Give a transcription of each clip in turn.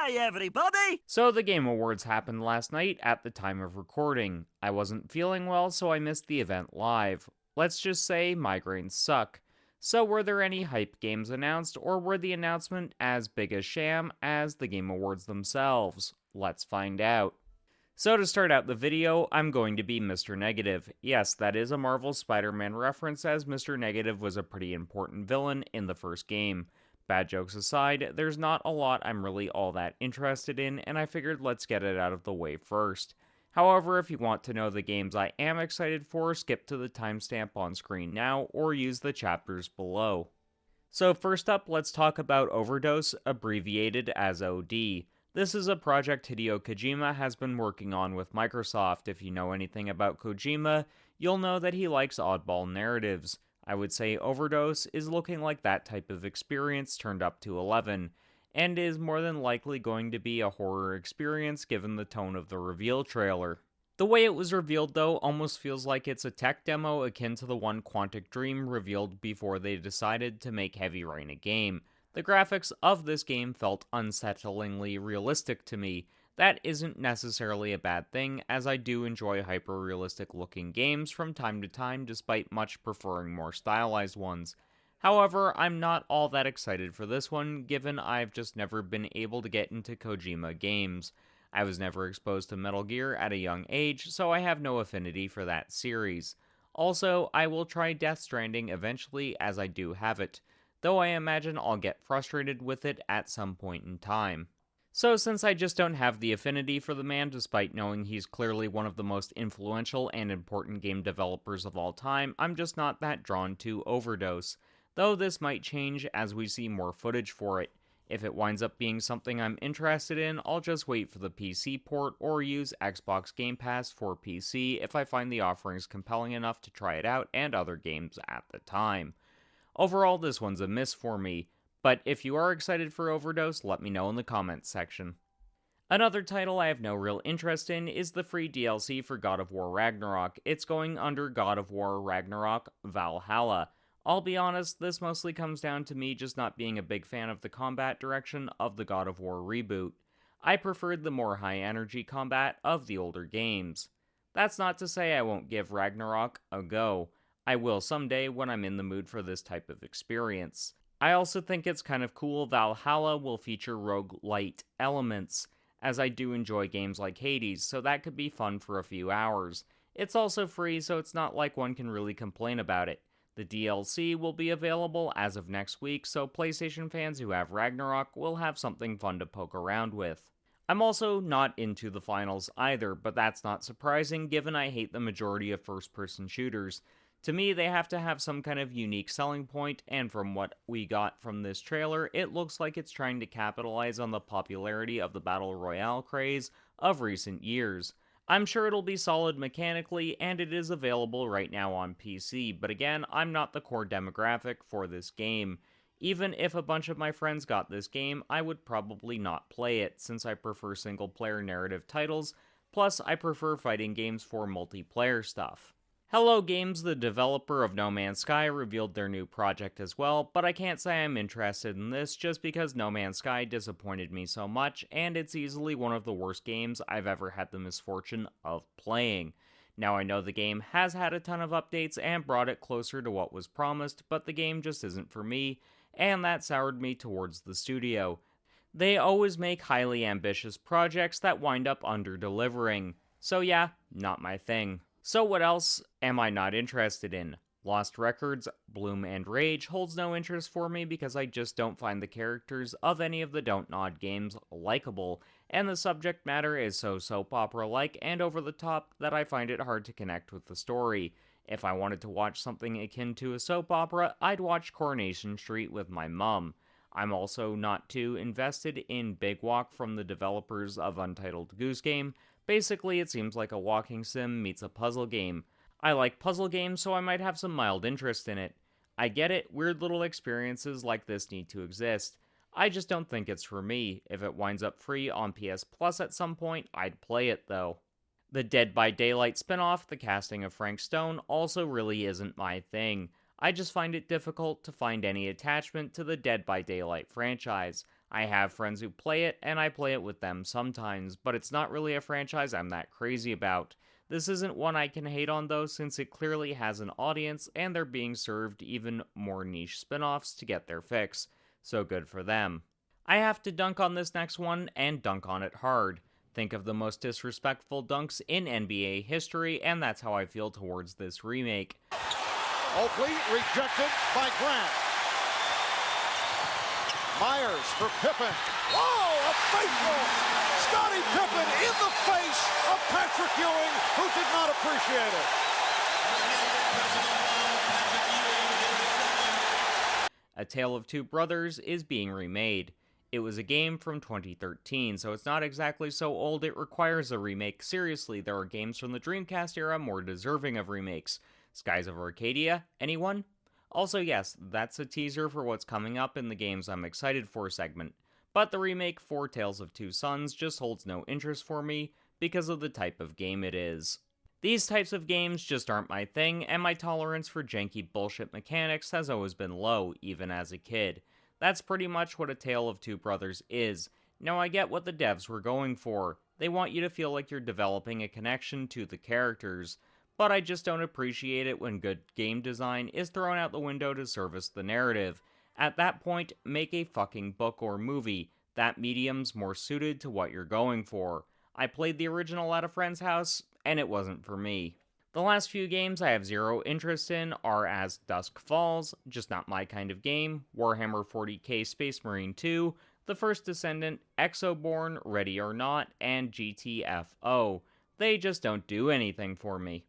Hi everybody! So the Game Awards happened last night at the time of recording. I wasn't feeling well, so I missed the event live. Let's just say migraines suck. So were there any hype games announced, or were the announcement as big a sham as the Game Awards themselves? Let's find out. So to start out the video, I'm going to be Mr. Negative. Yes, that is a Marvel Spider-Man reference, as Mr. Negative was a pretty important villain in the first game. Bad jokes aside, there's not a lot I'm really all that interested in, and I figured let's get it out of the way first. However, if you want to know the games I am excited for, skip to the timestamp on screen now, or use the chapters below. So first up, let's talk about Overdose, abbreviated as OD. This is a project Hideo Kojima has been working on with Microsoft. If you know anything about Kojima, you'll know that he likes oddball narratives. I would say Overdose is looking like that type of experience turned up to 11, and is more than likely going to be a horror experience given the tone of the reveal trailer. The way it was revealed, though, almost feels like it's a tech demo akin to the one Quantic Dream revealed before they decided to make Heavy Rain a game. The graphics of this game felt unsettlingly realistic to me. That isn't necessarily a bad thing, as I do enjoy hyper-realistic looking games from time to time despite much preferring more stylized ones. However, I'm not all that excited for this one, given I've just never been able to get into Kojima games. I was never exposed to Metal Gear at a young age, so I have no affinity for that series. Also, I will try Death Stranding eventually, as I do have it, though I imagine I'll get frustrated with it at some point in time. So since I just don't have the affinity for the man despite knowing he's clearly one of the most influential and important game developers of all time, I'm just not that drawn to Overdose, though this might change as we see more footage for it. If it winds up being something I'm interested in, I'll just wait for the PC port or use Xbox Game Pass for PC if I find the offerings compelling enough to try it out and other games at the time. Overall, this one's a miss for me, but if you are excited for Overdose, let me know in the comments section. Another title I have no real interest in is the free DLC for God of War Ragnarok. It's going under God of War Ragnarok Valhalla. I'll be honest, this mostly comes down to me just not being a big fan of the combat direction of the God of War reboot. I preferred the more high-energy combat of the older games. That's not to say I won't give Ragnarok a go. I will someday when I'm in the mood for this type of experience. I also think it's kind of cool Valhalla will feature roguelite elements, as I do enjoy games like Hades, so that could be fun for a few hours. It's also free, so it's not like one can really complain about it. The DLC will be available as of next week, so PlayStation fans who have Ragnarok will have something fun to poke around with. I'm also not into the finals either, but that's not surprising given I hate the majority of first-person shooters. To me, they have to have some kind of unique selling point, and from what we got from this trailer, it looks like it's trying to capitalize on the popularity of the Battle Royale craze of recent years. I'm sure it'll be solid mechanically, and it is available right now on PC, but again, I'm not the core demographic for this game. Even if a bunch of my friends got this game, I would probably not play it, since I prefer single-player narrative titles, plus I prefer fighting games for multiplayer stuff. Hello Games, the developer of No Man's Sky, revealed their new project as well, but I can't say I'm interested in this just because No Man's Sky disappointed me so much, and it's easily one of the worst games I've ever had the misfortune of playing. Now I know the game has had a ton of updates and brought it closer to what was promised, but the game just isn't for me, and that soured me towards the studio. They always make highly ambitious projects that wind up under-delivering, so yeah, not my thing. So what else am I not interested in? Lost Records, Bloom and Rage holds no interest for me because I just don't find the characters of any of the Don't Nod games likable, and the subject matter is so soap opera-like and over the top that I find it hard to connect with the story. If I wanted to watch something akin to a soap opera, I'd watch Coronation Street with my mum. I'm also not too invested in Big Walk from the developers of Untitled Goose Game. Basically, it seems like a walking sim meets a puzzle game. I like puzzle games, so I might have some mild interest in it. I get it, weird little experiences like this need to exist. I just don't think it's for me. If it winds up free on PS Plus at some point, I'd play it though. The Dead by Daylight spinoff, the casting of Frank Stone, also really isn't my thing. I just find it difficult to find any attachment to the Dead by Daylight franchise. I have friends who play it, and I play it with them sometimes, but it's not really a franchise I'm that crazy about. This isn't one I can hate on though, since it clearly has an audience and they're being served even more niche spin offs to get their fix, so good for them. I have to dunk on this next one, and dunk on it hard. Think of the most disrespectful dunks in NBA history, and that's how I feel towards this remake. Oakley rejected by Grant. Myers for Pippen. Oh, a faithful Scottie Pippen in the face of Patrick Ewing, who did not appreciate it. A Tale of Two Brothers is being remade. It was a game from 2013, so it's not exactly so old it requires a remake. Seriously, there are games from the Dreamcast era more deserving of remakes. Skies of Arcadia? Anyone? Also, yes, that's a teaser for what's coming up in the games I'm excited for segment. But the remake for Tales of Two Sons just holds no interest for me because of the type of game it is. These types of games just aren't my thing, and my tolerance for janky bullshit mechanics has always been low, even as a kid. That's pretty much what A Tale of Two Brothers is. Now I get what the devs were going for. They want you to feel like you're developing a connection to the characters, but I just don't appreciate it when good game design is thrown out the window to service the narrative. At that point, make a fucking book or movie. That medium's more suited to what you're going for. I played the original at a friend's house, and it wasn't for me. The last few games I have zero interest in are As Dusk Falls, just not my kind of game, Warhammer 40k Space Marine 2, The First Descendant, Exoborn, Ready or Not, and GTFO. They just don't do anything for me.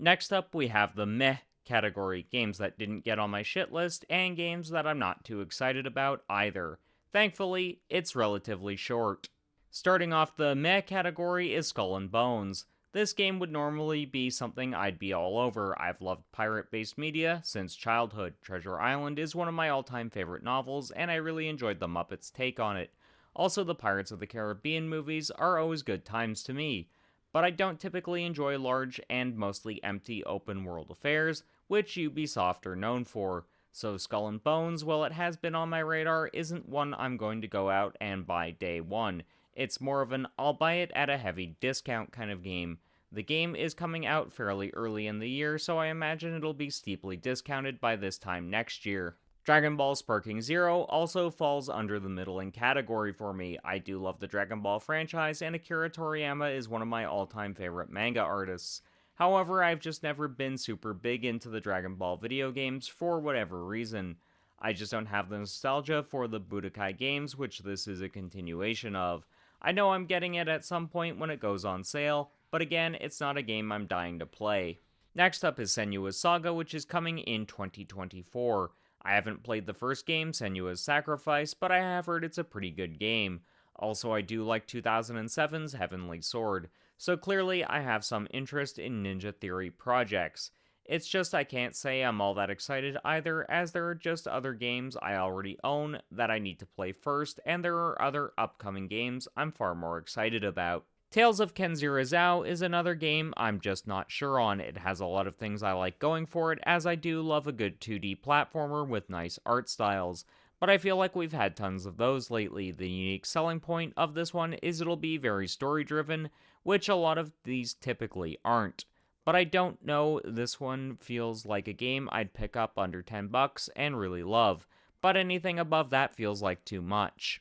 Next up, we have the meh category, games that didn't get on my shit list, and games that I'm not too excited about either. Thankfully, it's relatively short. Starting off the meh category is Skull and Bones. This game would normally be something I'd be all over. I've loved pirate-based media since childhood. Treasure Island is one of my all-time favorite novels, and I really enjoyed the Muppets' take on it. Also, the Pirates of the Caribbean movies are always good times to me. But I don't typically enjoy large and mostly empty open-world affairs, which Ubisoft are known for. So Skull and Bones, while it has been on my radar, isn't one I'm going to go out and buy day one. It's more of an I'll buy it at a heavy discount kind of game. The game is coming out fairly early in the year, so I imagine it'll be steeply discounted by this time next year. Dragon Ball Sparking Zero also falls under the middling category for me. I do love the Dragon Ball franchise, and Akira Toriyama is one of my all-time favorite manga artists. However, I've just never been super big into the Dragon Ball video games for whatever reason. I just don't have the nostalgia for the Budokai games, which this is a continuation of. I know I'm getting it at some point when it goes on sale, but again, it's not a game I'm dying to play. Next up is Senua's Saga, which is coming in 2024. I haven't played the first game, Senua's Sacrifice, but I have heard it's a pretty good game. Also, I do like 2007's Heavenly Sword, so clearly I have some interest in Ninja Theory projects. It's just I can't say I'm all that excited either, as there are just other games I already own that I need to play first, and there are other upcoming games I'm far more excited about. Tales of Kenzira is another game I'm just not sure on. It has a lot of things I like going for it, as I do love a good 2D platformer with nice art styles, but I feel like we've had tons of those lately. The unique selling point of this one is it'll be very story-driven, which a lot of these typically aren't. But I don't know, this one feels like a game I'd pick up under $10 and really love, but anything above that feels like too much.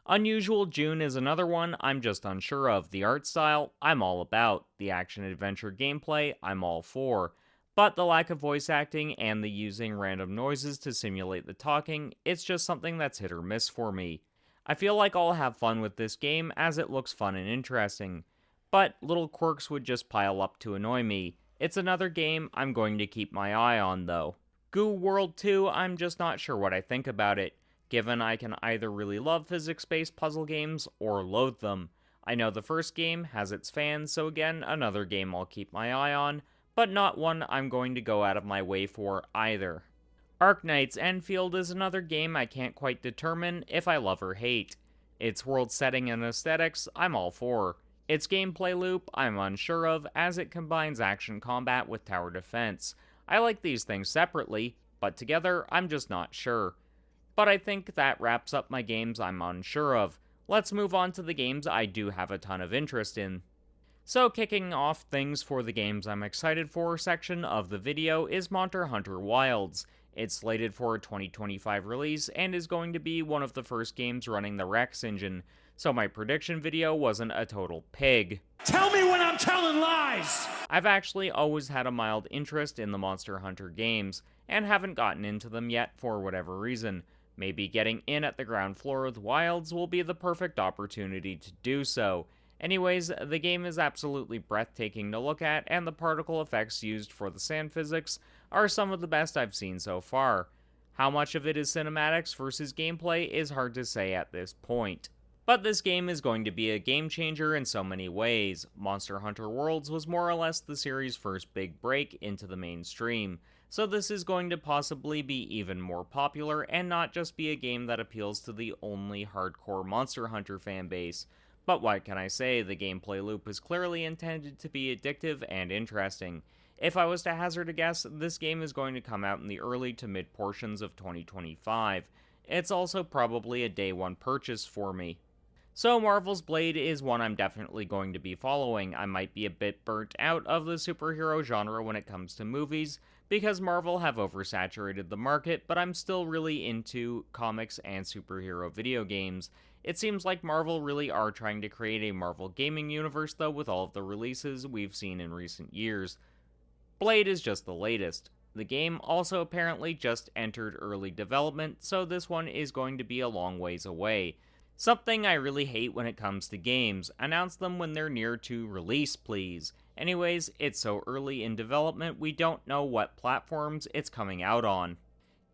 Unusual June is another one I'm just unsure of. The art style, I'm all about. The action-adventure gameplay, I'm all for. But the lack of voice acting and the using random noises to simulate the talking, it's just something that's hit or miss for me. I feel like I'll have fun with this game as it looks fun and interesting, but little quirks would just pile up to annoy me. It's another game I'm going to keep my eye on though. Goo World 2, I'm just not sure what I think about it, given I can either really love physics-based puzzle games or loathe them. I know the first game has its fans, so again, another game I'll keep my eye on, but not one I'm going to go out of my way for either. Arknight's Enfield is another game I can't quite determine if I love or hate. Its world setting and aesthetics, I'm all for. Its gameplay loop, I'm unsure of, as it combines action combat with tower defense. I like these things separately, but together, I'm just not sure. But I think that wraps up my games I'm unsure of. Let's move on to the games I do have a ton of interest in. So kicking off things for the games I'm excited for section of the video is Monster Hunter Wilds. It's slated for a 2025 release and is going to be one of the first games running the Rex engine, so my prediction video wasn't a total pig. Tell me when I'm telling lies! I've actually always had a mild interest in the Monster Hunter games, and haven't gotten into them yet for whatever reason. Maybe getting in at the ground floor with Wilds will be the perfect opportunity to do so. Anyways, the game is absolutely breathtaking to look at, and the particle effects used for the sand physics are some of the best I've seen so far. How much of it is cinematics versus gameplay is hard to say at this point. But this game is going to be a game changer in so many ways. Monster Hunter Worlds was more or less the series' first big break into the mainstream, so this is going to possibly be even more popular and not just be a game that appeals to the only hardcore Monster Hunter fanbase. But what can I say, the gameplay loop is clearly intended to be addictive and interesting. If I was to hazard a guess, this game is going to come out in the early to mid portions of 2025. It's also probably a day one purchase for me. So Marvel's Blade is one I'm definitely going to be following. I might be a bit burnt out of the superhero genre when it comes to movies, because Marvel have oversaturated the market, but I'm still really into comics and superhero video games. It seems like Marvel really are trying to create a Marvel gaming universe though with all of the releases we've seen in recent years. Blade is just the latest. The game also apparently just entered early development, so this one is going to be a long ways away. Something I really hate when it comes to games. Announce them when they're near to release, please. Anyways, it's so early in development we don't know what platforms it's coming out on.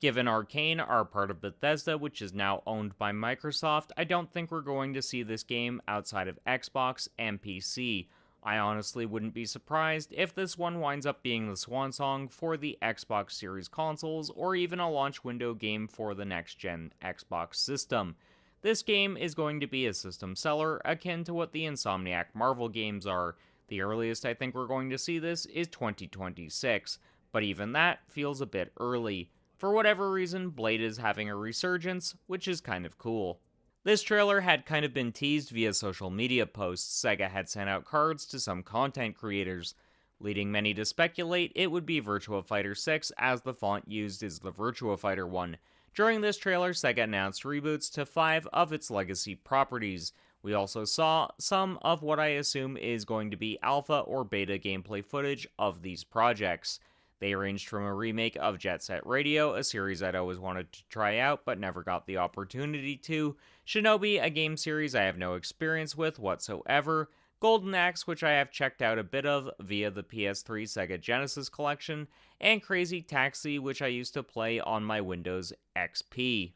Given Arcane are part of Bethesda, which is now owned by Microsoft, I don't think we're going to see this game outside of Xbox and PC. I honestly wouldn't be surprised if this one winds up being the swan song for the Xbox Series consoles, or even a launch window game for the next-gen Xbox system. This game is going to be a system seller, akin to what the Insomniac Marvel games are. The earliest I think we're going to see this is 2026, but even that feels a bit early. For whatever reason, Blade is having a resurgence, which is kind of cool. This trailer had kind of been teased via social media posts. Sega had sent out cards to some content creators, leading many to speculate it would be Virtua Fighter 6 as the font used is the Virtua Fighter one. During this trailer, Sega announced reboots to 5 of its legacy properties. We also saw some of what I assume is going to be alpha or beta gameplay footage of these projects. They ranged from a remake of Jet Set Radio, a series I'd always wanted to try out but never got the opportunity to, Shinobi, a game series I have no experience with whatsoever, Golden Axe, which I have checked out a bit of via the PS3 Sega Genesis collection, and Crazy Taxi, which I used to play on my Windows XP.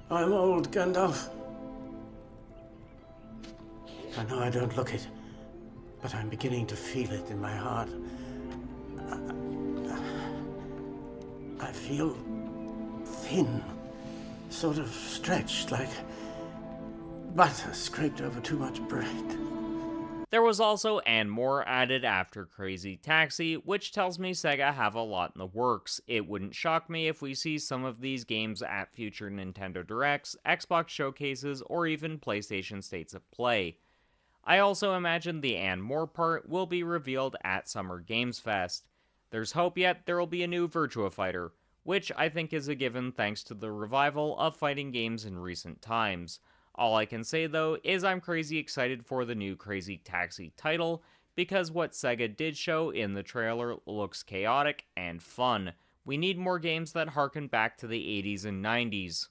I'm old, Gandalf. I know I don't look it, but I'm beginning to feel it in my heart. I feel thin, sort of stretched, like butter scraped over too much bread. There was also and more added after Crazy Taxi, which tells me Sega have a lot in the works. It wouldn't shock me if we see some of these games at future Nintendo Directs, Xbox showcases, or even PlayStation States of Play. I also imagine the and more part will be revealed at Summer Games Fest. There's hope yet there will be a new Virtua Fighter, which I think is a given thanks to the revival of fighting games in recent times. All I can say though is I'm crazy excited for the new Crazy Taxi title, because what Sega did show in the trailer looks chaotic and fun. We need more games that harken back to the 80s and 90s.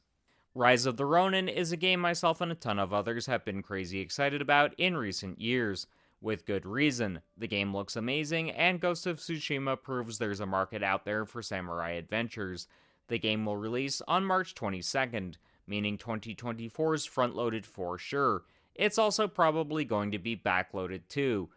Rise of the Ronin is a game myself and a ton of others have been crazy excited about in recent years. With good reason. The game looks amazing, and Ghost of Tsushima proves there's a market out there for samurai adventures. The game will release on March 22nd, meaning 2024's front-loaded for sure. It's also probably going to be backloaded too.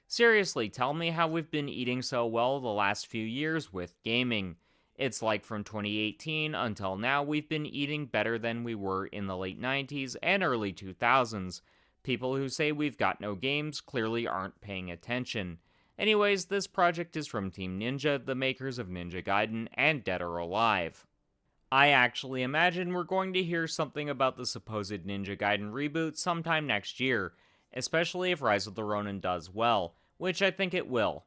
Seriously, tell me how we've been eating so well the last few years with gaming. It's like from 2018 until now we've been eating better than we were in the late 90s and early 2000s. People who say we've got no games clearly aren't paying attention. Anyways, this project is from Team Ninja, the makers of Ninja Gaiden and Dead or Alive. I actually imagine we're going to hear something about the supposed Ninja Gaiden reboot sometime next year, especially if Rise of the Ronin does well, which I think it will.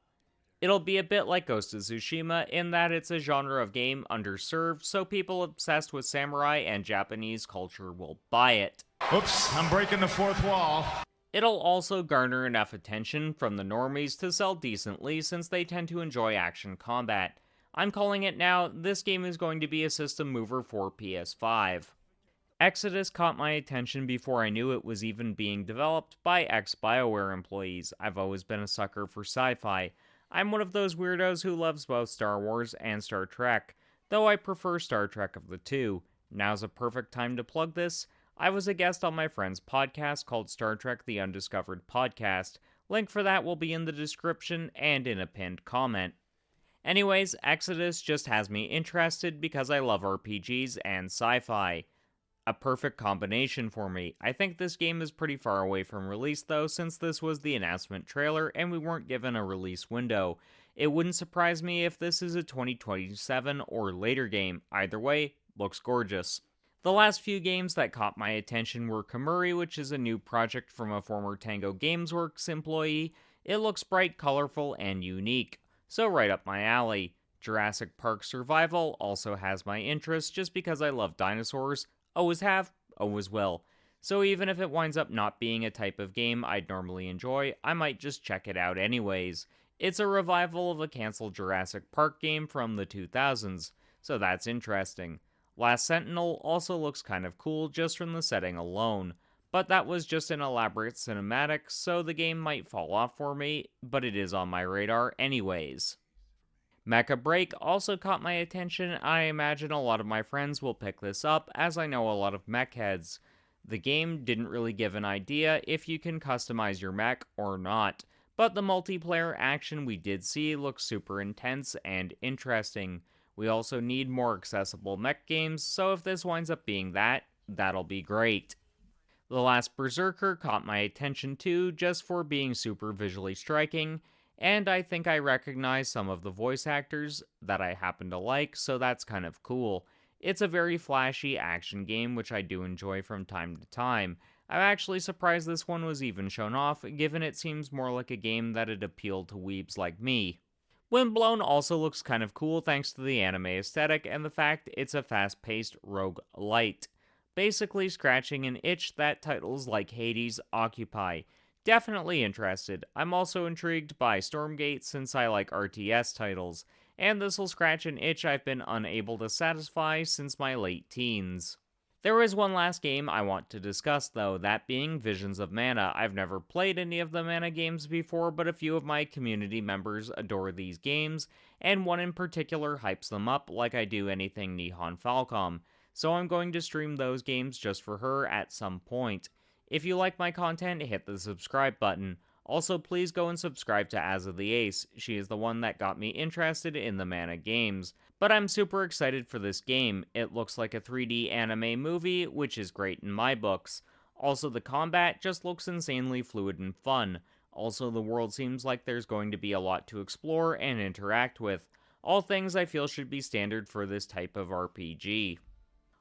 It'll be a bit like Ghost of Tsushima in that it's a genre of game underserved, so people obsessed with samurai and Japanese culture will buy it. Oops, I'm breaking the fourth wall. It'll also garner enough attention from the normies to sell decently since they tend to enjoy action combat. I'm calling it now, this game is going to be a system mover for PS5. Exodus caught my attention before I knew it was even being developed by ex-BioWare employees. I've always been a sucker for sci-fi. I'm one of those weirdos who loves both Star Wars and Star Trek, though I prefer Star Trek of the two. Now's a perfect time to plug this. I was a guest on my friend's podcast called Star Trek The Undiscovered Podcast. Link for that will be in the description and in a pinned comment. Anyways, Exodus just has me interested because I love RPGs and sci-fi. A perfect combination for me. I think this game is pretty far away from release though, since this was the announcement trailer and we weren't given a release window. It wouldn't surprise me if this is a 2027 or later game. Either way, looks gorgeous. The last few games that caught my attention were Kamuri, which is a new project from a former Tango Gamesworks employee. It looks bright, colorful, and unique, so right up my alley. Jurassic Park Survival also has my interest just because I love dinosaurs. Always have, always will. So even if it winds up not being a type of game I'd normally enjoy, I might just check it out anyways. It's a revival of a cancelled Jurassic Park game from the 2000s, so that's interesting. Last Sentinel also looks kind of cool just from the setting alone, but that was just an elaborate cinematic, so the game might fall off for me, but it is on my radar anyways. Mecha Break also caught my attention. I imagine a lot of my friends will pick this up, as I know a lot of mech heads. The game didn't really give an idea if you can customize your mech or not, but the multiplayer action we did see looks super intense and interesting. We also need more accessible mech games, so if this winds up being that, that'll be great. The Last Berserker caught my attention too, just for being super visually striking, and I think I recognize some of the voice actors that I happen to like, so that's kind of cool. It's a very flashy action game, which I do enjoy from time to time. I'm actually surprised this one was even shown off, given it seems more like a game that'd appeal to weebs like me. Windblown also looks kind of cool thanks to the anime aesthetic and the fact it's a fast-paced roguelite, basically scratching an itch that titles like Hades occupy. Definitely interested. I'm also intrigued by Stormgate since I like RTS titles, and this will scratch an itch I've been unable to satisfy since my late teens. There is one last game I want to discuss though, that being Visions of Mana. I've never played any of the Mana games before, but a few of my community members adore these games, and one in particular hypes them up like I do anything Nihon Falcom, so I'm going to stream those games just for her at some point. If you like my content, hit the subscribe button. Also, please go and subscribe to As of the Ace. She is the one that got me interested in the Mana games. But I'm super excited for this game. It looks like a 3D anime movie, which is great in my books. Also, the combat just looks insanely fluid and fun. Also, the world seems like there's going to be a lot to explore and interact with. All things I feel should be standard for this type of RPG.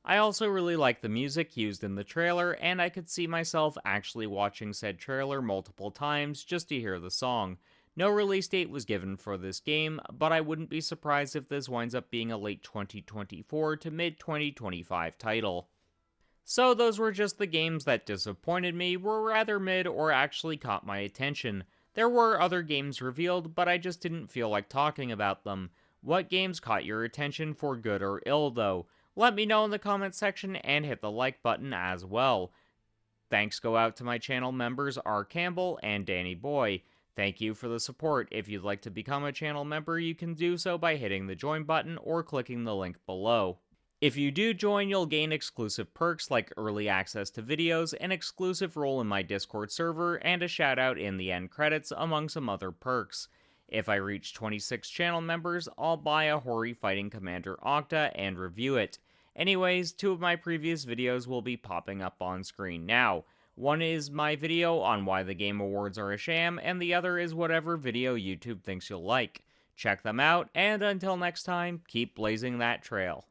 I also really like the music used in the trailer, and I could see myself actually watching said trailer multiple times just to hear the song. No release date was given for this game, but I wouldn't be surprised if this winds up being a late 2024 to mid-2025 title. So those were just the games that disappointed me, were rather mid, or actually caught my attention. There were other games revealed, but I just didn't feel like talking about them. What games caught your attention for good or ill though? Let me know in the comments section and hit the like button as well. Thanks go out to my channel members R. Campbell and Danny Boy. Thank you for the support. If you'd like to become a channel member, you can do so by hitting the join button or clicking the link below. If you do join, you'll gain exclusive perks like early access to videos, an exclusive role in my Discord server, and a shout out in the end credits, among some other perks. If I reach 26 channel members, I'll buy a Hori Fighting Commander Octa and review it. Anyways, 2 of my previous videos will be popping up on screen now. One is my video on why the Game Awards are a sham, and the other is whatever video YouTube thinks you'll like. Check them out, and until next time, keep blazing that trail.